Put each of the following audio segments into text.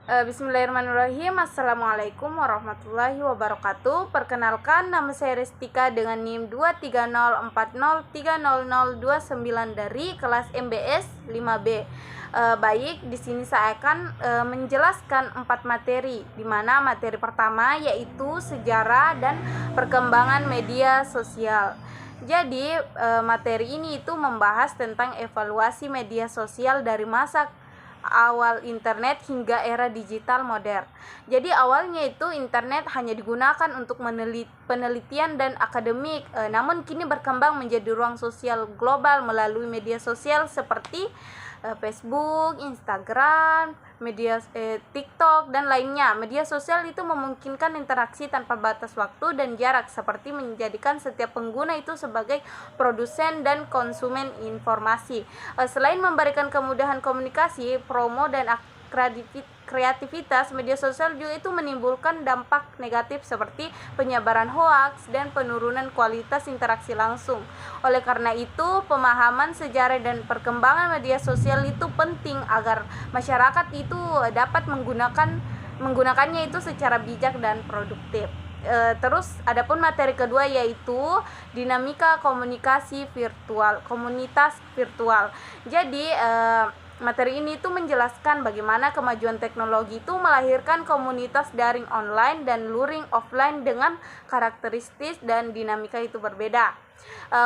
Bismillahirrahmanirrahim. Assalamualaikum warahmatullahi wabarakatuh. Perkenalkan, nama saya Restika dengan NIM 23040300029 dari kelas MBS 5B. Baik, di sini saya akan menjelaskan 4 materi, di mana materi pertama yaitu sejarah dan perkembangan media sosial. Jadi, materi ini itu membahas tentang evaluasi media sosial dari masa awal internet hingga era digital modern. Jadi awalnya itu internet hanya digunakan untuk penelitian dan akademik, namun kini berkembang menjadi ruang sosial global melalui media sosial seperti Facebook, Instagram, TikTok dan lainnya. Media sosial itu memungkinkan interaksi tanpa batas waktu dan jarak, seperti menjadikan setiap pengguna itu sebagai produsen dan konsumen informasi. Selain memberikan kemudahan komunikasi, promo dan kreativitas, media sosial juga itu menimbulkan dampak negatif seperti penyebaran hoaks dan penurunan kualitas interaksi langsung. Oleh karena itu, pemahaman sejarah dan perkembangan media sosial itu penting agar masyarakat itu dapat menggunakannya itu secara bijak dan produktif. Terus adapun materi kedua yaitu dinamika komunikasi virtual, komunitas virtual. Jadi materi ini tuh menjelaskan bagaimana kemajuan teknologi itu melahirkan komunitas daring online dan luring offline dengan karakteristik dan dinamika itu berbeda.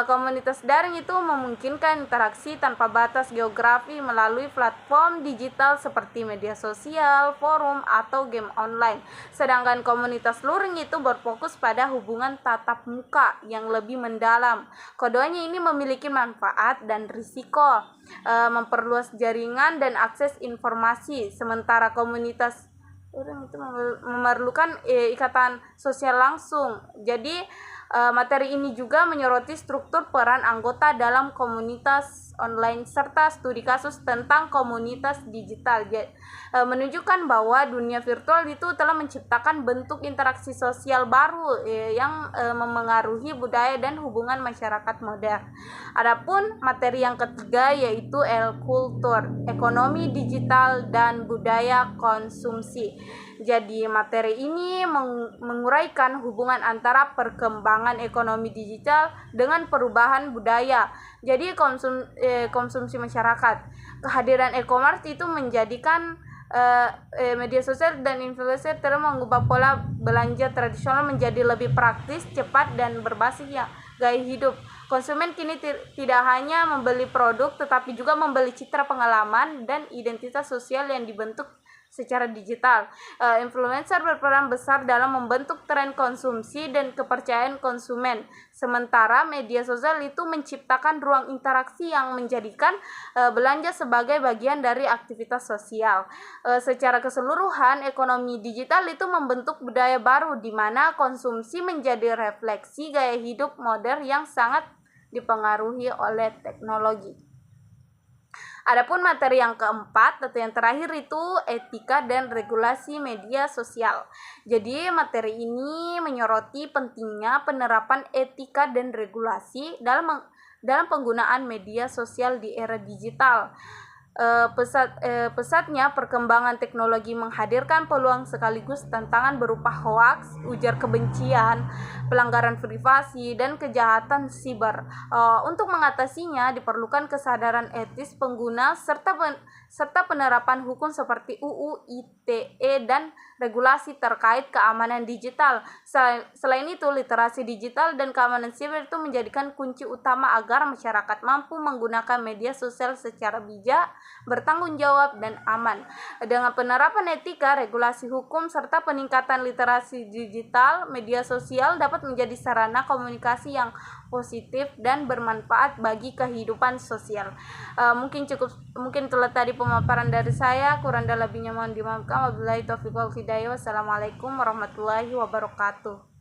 Komunitas daring itu memungkinkan interaksi tanpa batas geografi melalui platform digital seperti media sosial, forum, atau game online. Sedangkan komunitas luring itu berfokus pada hubungan tatap muka yang lebih mendalam. Keduanya ini memiliki manfaat dan risiko, memperluas jaringan dan akses informasi, sementara komunitas orang itu memerlukan ikatan sosial langsung. Jadi materi ini juga menyoroti struktur peran anggota dalam komunitas online serta studi kasus tentang komunitas digital, menunjukkan bahwa dunia virtual itu telah menciptakan bentuk interaksi sosial baru yang memengaruhi budaya dan hubungan masyarakat modern. Adapun materi yang ketiga yaitu kultur, ekonomi digital dan budaya konsumsi. Jadi materi ini menguraikan hubungan antara perkembangan ekonomi digital dengan perubahan budaya. Jadi konsumsi masyarakat. Kehadiran e-commerce itu menjadikan media sosial dan influencer telah mengubah pola belanja tradisional menjadi lebih praktis, cepat, dan berbasis gaya hidup. Konsumen kini tidak hanya membeli produk, tetapi juga membeli citra pengalaman dan identitas sosial yang dibentuk secara digital. Influencer berperan besar dalam membentuk tren konsumsi dan kepercayaan konsumen. Sementara media sosial itu menciptakan ruang interaksi yang menjadikan belanja sebagai bagian dari aktivitas sosial. Secara keseluruhan, ekonomi digital itu membentuk budaya baru di mana konsumsi menjadi refleksi gaya hidup modern yang sangat dipengaruhi oleh teknologi. Adapun materi yang keempat atau yang terakhir itu etika dan regulasi media sosial. Jadi materi ini menyoroti pentingnya penerapan etika dan regulasi dalam penggunaan media sosial di era digital. Pesatnya perkembangan teknologi menghadirkan peluang sekaligus tantangan berupa hoaks, ujar kebencian, pelanggaran privasi, dan kejahatan siber. Untuk mengatasinya diperlukan kesadaran etis pengguna serta penerapan hukum seperti UU ITE dan regulasi terkait keamanan digital. Selain itu, literasi digital dan keamanan siber itu menjadikan kunci utama agar masyarakat mampu menggunakan media sosial secara bijak, bertanggung jawab, dan aman. Dengan penerapan etika, regulasi hukum, serta peningkatan literasi digital, media sosial dapat menjadi sarana komunikasi yang positif dan bermanfaat bagi kehidupan sosial. Mungkin telah tadi pemaparan dari saya, kurang dan lebihnya mohon dimaafkan. Wabillahi taufiq wal hidayah. Wassalamualaikum warahmatullahi wabarakatuh.